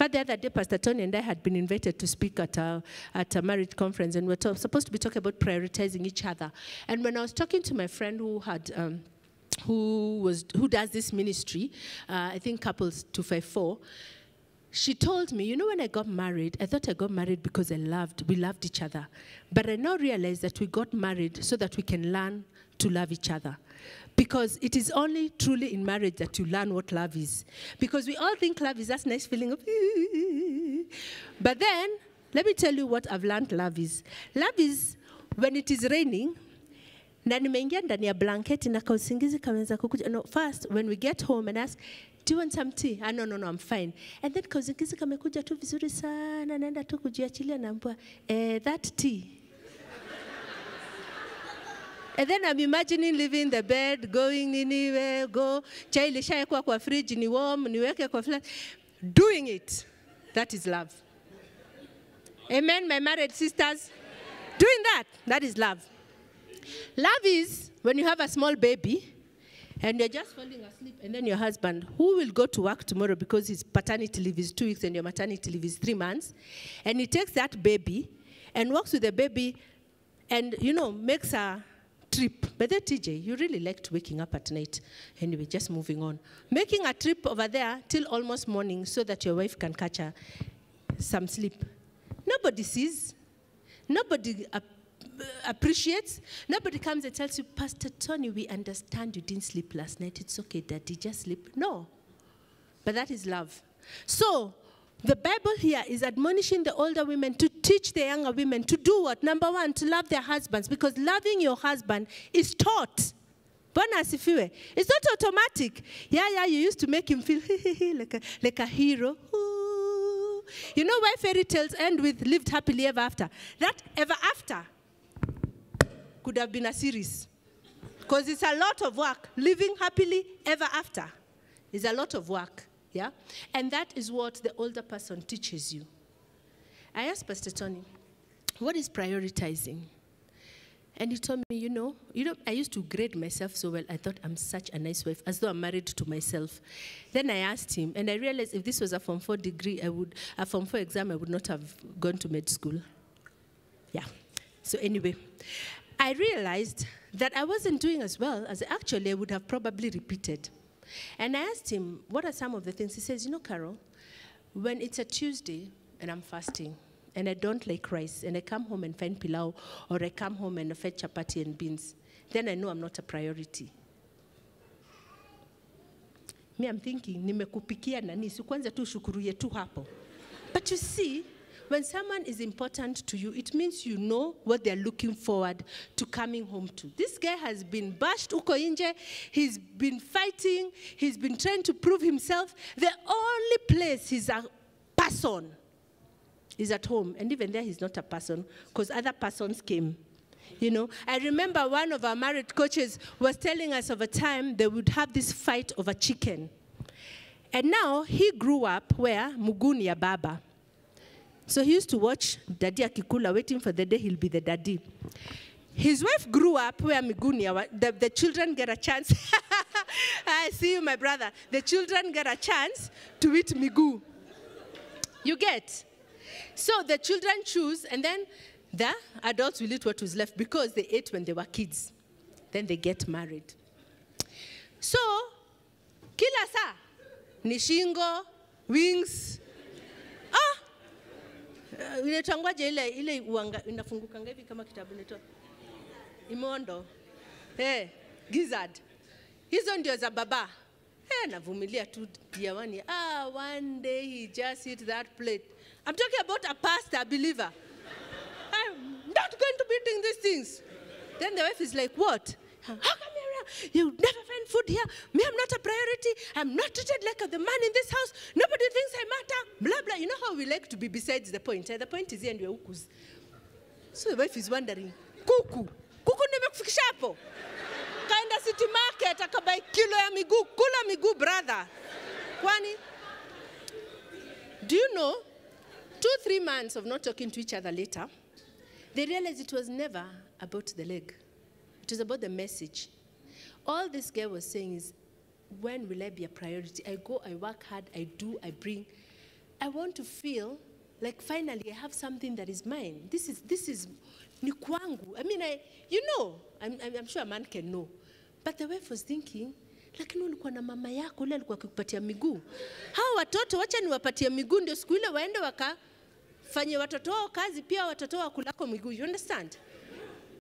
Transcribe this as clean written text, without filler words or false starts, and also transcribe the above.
fact, the other day, Pastor Tony and I had been invited to speak at a marriage conference, and we're supposed to be talking about prioritizing each other. And when I was talking to my friend who had, who does this ministry, I think Couples 254, she told me, you know, when I got married, I thought I got married because we loved each other. But I now realize that we got married so that we can learn to love each other. Because it is only truly in marriage that you learn what love is. Because we all think love is that nice feeling of, but then, let me tell you what I've learned love is. Love is when it is raining, na nimeingia ndani ya blanketi na kausingizi kaanza kukuja. No, first, when we get home and ask, do you want some tea? Ah, no, I'm fine. And then kausingizi kamekuja tu vizuri sana, naenda tu kujiachilia naambia, that tea. And then I'm imagining leaving the bed, going anywhere, chai ilishawekwa kwa fridge, ni warm, niweke kwa flat. Doing it, that is love. Amen, my married sisters? Doing that is love. Love is when you have a small baby, and you're just falling asleep, and then your husband, who will go to work tomorrow because his paternity leave is 2 weeks and your maternity leave is 3 months, and he takes that baby and walks with the baby and, you know, makes a trip. But then, TJ, you really liked waking up at night. Anyway, just moving on. Making a trip over there till almost morning so that your wife can catch some sleep. Nobody sees. Nobody appreciates. Nobody comes and tells you, Pastor Tony, we understand you didn't sleep last night. It's okay, Daddy, just sleep. No. But that is love. So, the Bible here is admonishing the older women to teach the younger women to do what? Number one, to love their husbands, because loving your husband is taught. It's not automatic. Yeah, you used to make him feel like a hero. Ooh. You know why fairy tales end with lived happily ever after? That ever after could have been a series. Because it's a lot of work. Living happily ever after is a lot of work. Yeah? And that is what the older person teaches you. I asked Pastor Tony, what is prioritizing? And he told me, you know, I used to grade myself so well. I thought I'm such a nice wife, as though I'm married to myself. Then I asked him, and I realized if this was a Form 4 degree, a Form 4 exam, I would not have gone to med school. Yeah. So anyway, I realized that I wasn't doing as well as actually I would have probably repeated. And I asked him, what are some of the things? He says, you know, Carole, when it's a Tuesday and I'm fasting and I don't like rice and I come home and find pilau, or I come home and fetch chapati and beans, then I know I'm not a priority. Me, I'm thinking, nimekupikia nani, si kwanza tu shukuruye tu hapo. But you see, when someone is important to you, it means you know what they're looking forward to coming home to. This guy has been bashed uko inje. He's been fighting. He's been trying to prove himself. The only place he's a person is at home. And even there, he's not a person because other persons came. You know, I remember one of our married coaches was telling us of a time they would have this fight over chicken. And now he grew up where muguni ya baba. So he used to watch Daddy akikula, waiting for the day he'll be the daddy. His wife grew up where migunia, the children get a chance. I see you, my brother. The children get a chance to eat migu. You get? So the children choose, and then the adults will eat what was left because they ate when they were kids. Then they get married. So, kila saa, nishingo, wings. Inaitangwaje ile inafungukanga hivi kama kitabu inaitwa imondo. Gizzard. Hizo ndio za baba. Navumilia tu diawani. One day he just hit that plate. I'm talking about a pastor, a believer. I'm not going to be eating these things. Then the wife is like, what? How come you never find food here? Me, I'm not a priority. I'm not treated like the man in this house. Nobody thinks I matter. Blah, blah. You know how we like to be besides the point. The point is here and we're ukus. So the wife is wondering, kuku nimekufikisha hapo. Kaenda city market, akabai kilo ya miguu. Kula miguu, brother. Kwani? Do you know, 2-3 months of not talking to each other later, they realized it was never about the leg. It was about the message. All this guy was saying is, when will I be a priority? I go, I work hard, I do, I bring. I want to feel like finally I have something that is mine. This is ni kwangu. I mean, I'm sure a man can know. But the wife was thinking, lakini ulikuwa na mama yako ule alikuwa akikupatia miguu. Hao watoto wacha niwapatie miguu ndio siku ile waende wakafanye watoto wao kazi pia watoto wao kulako miguu. You understand?